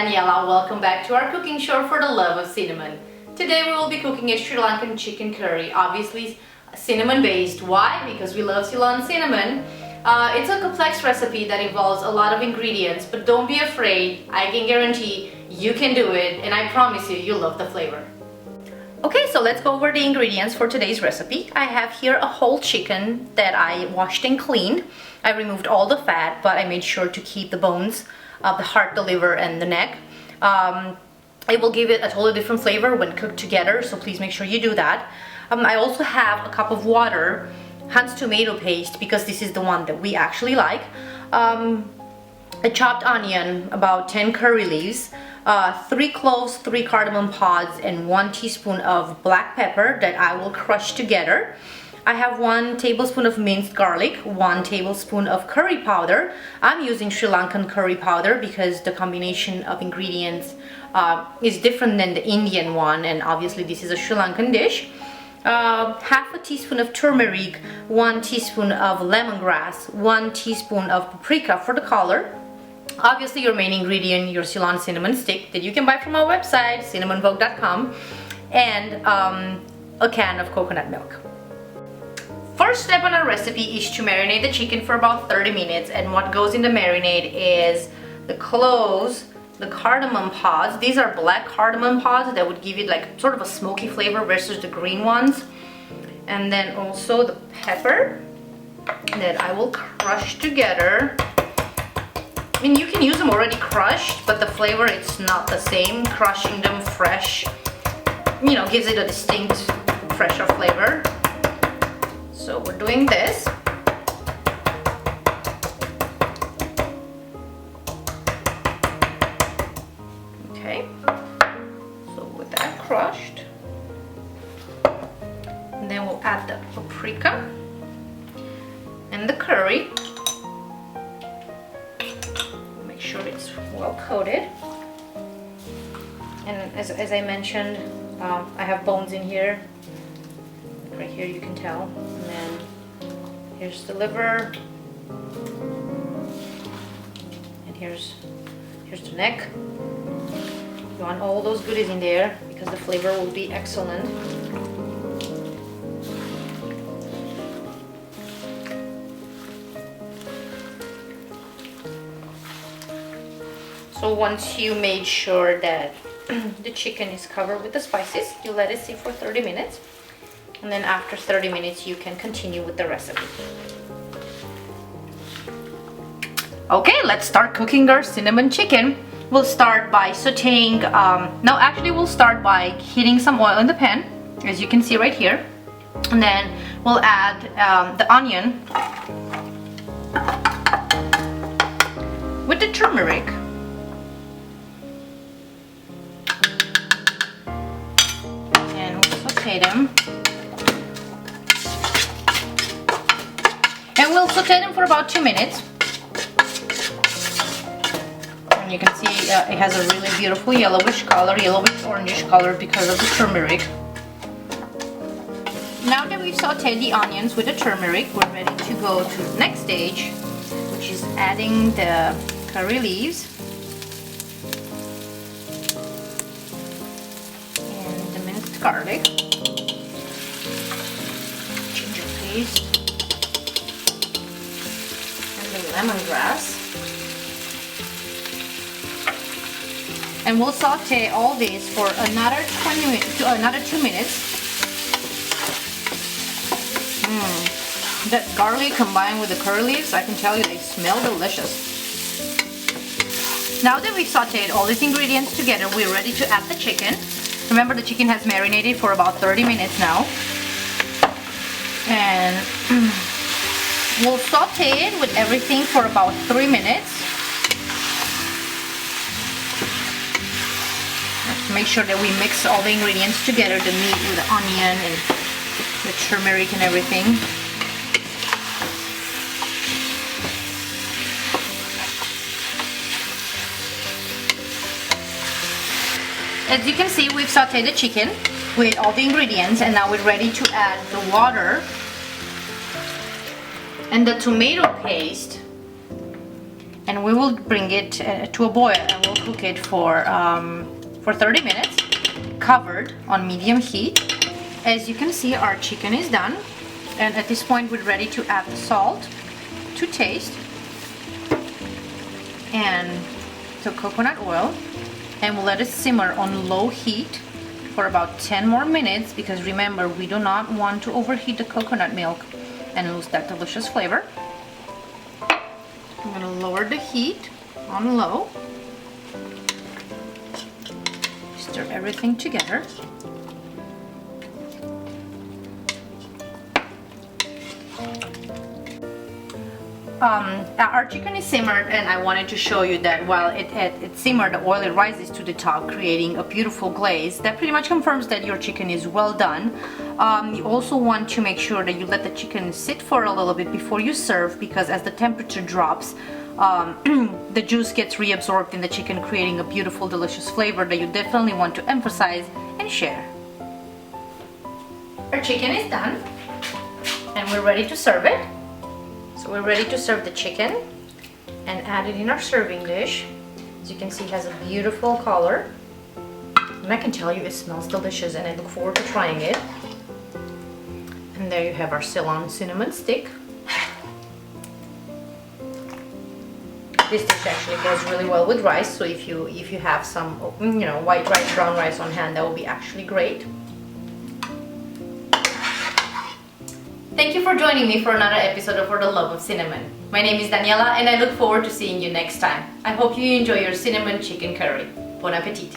Daniela. Welcome back to our cooking show for the love of cinnamon. Today we will be cooking a Sri Lankan chicken curry, obviously cinnamon based. Why? Because we love Ceylon cinnamon. It's a complex recipe that involves a lot of ingredients, but don't be afraid. I can guarantee you can do it, and I promise you, you'll love the flavor. Okay, so let's go over the ingredients for today's recipe. I have here a whole chicken that I washed and cleaned. I removed all the fat, but I made sure to keep the bones of the heart, the liver, and the neck. It will give it a totally different flavor when cooked together, so please make sure you do that. I also have a cup of water, Hunt's tomato paste, because this is the one that we actually like. A chopped onion, about 10 curry leaves, 3 cloves, 3 cardamom pods, and 1 teaspoon of black pepper that I will crush together. I have 1 tablespoon of minced garlic, 1 tablespoon of curry powder. I'm using Sri Lankan curry powder because the combination of ingredients is different than the Indian one, and obviously this is a Sri Lankan dish. Half a teaspoon of turmeric, 1 teaspoon of lemongrass, 1 teaspoon of paprika for the color. Obviously your main ingredient, your Ceylon cinnamon stick that you can buy from our website, cinnamonvogue.com, and a can of coconut milk. First step on our recipe is to marinate the chicken for about 30 minutes, and what goes in the marinade is the cloves, the cardamom pods. These are black cardamom pods that would give it like sort of a smoky flavor versus the green ones. And then also the pepper that I will crush together. I mean, you can use them already crushed, but the flavor, it's not the same. Crushing them fresh, you know, gives it a distinct, fresher flavor. So we're doing this. Okay, so with that crushed, and then we'll add the paprika and the curry. Make sure it's well coated. And as I mentioned, I have bones in here. Right here you can tell. And then here's the liver, and here's the neck. You want all those goodies in there because the flavor will be excellent. So once you made sure that the chicken is covered with the spices, you let it sit for 30 minutes. And then after 30 minutes, you can continue with the recipe. Okay, let's start cooking our cinnamon chicken. We'll start by sauteing, we'll start by heating some oil in the pan, as you can see right here. And then we'll add the onion with the turmeric. And we'll saute them. And we'll saute them for about 2 minutes. And you can see it has a really beautiful yellowish color, yellowish orangish color because of the turmeric. Now that we've sauteed the onions with the turmeric, we're ready to go to the next stage, which is adding the curry leaves and the minced garlic, ginger paste, lemongrass, and we'll saute all these for another 2 minutes. That garlic combined with the curry leaves, I can tell you they smell delicious. Now that we've sauteed all these ingredients together, we're ready to add the chicken. Remember, the chicken has marinated for about 30 minutes now, and we'll saute it with everything for about 3 minutes. Make sure that we mix all the ingredients together, the meat with the onion and the turmeric and everything. As you can see, we've sauteed the chicken with all the ingredients, and now we're ready to add the water and the tomato paste, and and we will bring it to a boil, and we'll cook it for 30 minutes, covered on medium heat. As you can see, our chicken is done, and at this point we're ready to add the salt to taste and the coconut oil, and we'll let it simmer on low heat for about 10 more minutes, because remember, we do not want to overheat the coconut milk and lose that delicious flavor. I'm going to lower the heat on low, stir everything together. Our chicken is simmered, and I wanted to show you that while it simmered, the oil rises to the top, creating a beautiful glaze. That pretty much confirms that your chicken is well done. You also want to make sure that you let the chicken sit for a little bit before you serve, because as the temperature drops, the juice gets reabsorbed in the chicken, creating a beautiful, delicious flavor that you definitely want to emphasize and share. Our chicken is done, and we're ready to serve it. So we're ready to serve the chicken and add it in our serving dish. As you can see, it has a beautiful color, and I can tell you it smells delicious, and I look forward to trying it. And there you have our Ceylon cinnamon stick. This dish actually goes really well with rice, so if you have some, white rice, brown rice on hand, that will be actually great. Thank you for joining me for another episode of For the Love of Cinnamon. My name is Daniela, and I look forward to seeing you next time. I hope you enjoy your cinnamon chicken curry. Bon appetit!